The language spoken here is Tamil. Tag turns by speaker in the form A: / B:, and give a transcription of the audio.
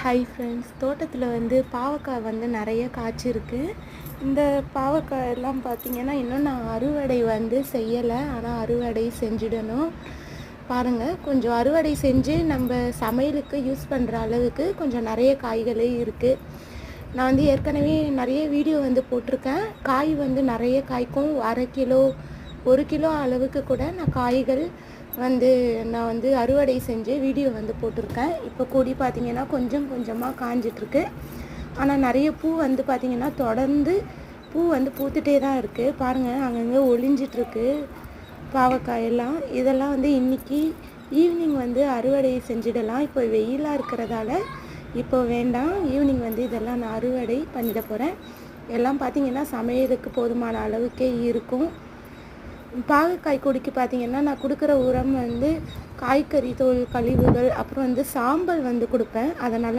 A: ஹாய் ஃப்ரெண்ட்ஸ், தோட்டத்தில் வந்து பாவக்காய் வந்து நிறைய காய்ச்சிருக்கு. இந்த பாவக்காய் எல்லாம் பார்த்திங்கன்னா இன்னும் நான் அறுவடை வந்து செய்யலை, ஆனால் அறுவடை செஞ்சிடணும். பாருங்கள், கொஞ்சம் அறுவடை செஞ்சு நம்ம சமையலுக்கு யூஸ் பண்ணுற அளவுக்கு கொஞ்சம் நிறைய காய்களே இருக்குது. நான் வந்து ஏற்கனவே நிறைய வீடியோ வந்து போட்டிருக்கேன். காய் வந்து நிறைய காய்க்கும். அரை கிலோ 1 கிலோ அளவுக்கு கூட நான் காய்கள் நான் வந்து அறுவடை செஞ்சு வீடியோ வந்து போட்டிருக்கேன். இப்போ கொடி பார்த்திங்கன்னா கொஞ்சம் கொஞ்சமாக காஞ்சிட்ருக்கு. ஆனால் நிறைய பூ வந்து பார்த்திங்கன்னா தொடர்ந்து பூ வந்து பூத்துட்டே தான் இருக்குது. பாருங்கள், அங்கங்கே ஒளிஞ்சிட்ருக்கு பாவக்காயெல்லாம். இதெல்லாம் வந்து இன்றைக்கி ஈவினிங் வந்து அறுவடை செஞ்சிடலாம். இப்போ வெயிலாக இருக்கிறதால இப்போ வேண்டாம். ஈவினிங் வந்து இதெல்லாம் நான் அறுவடை பண்ணிட போகிறேன். எல்லாம் பார்த்திங்கன்னா சமையலுக்கு போதுமான அளவுக்கே இருக்கும். பாகக்காய் கொடிக்கு பார்த்திங்கன்னா நான் கொடுக்குற உரம் வந்து காய்கறி தோல் கழிவுகள், அப்புறம் வந்து சாம்பல் வந்து கொடுப்பேன். அதனால்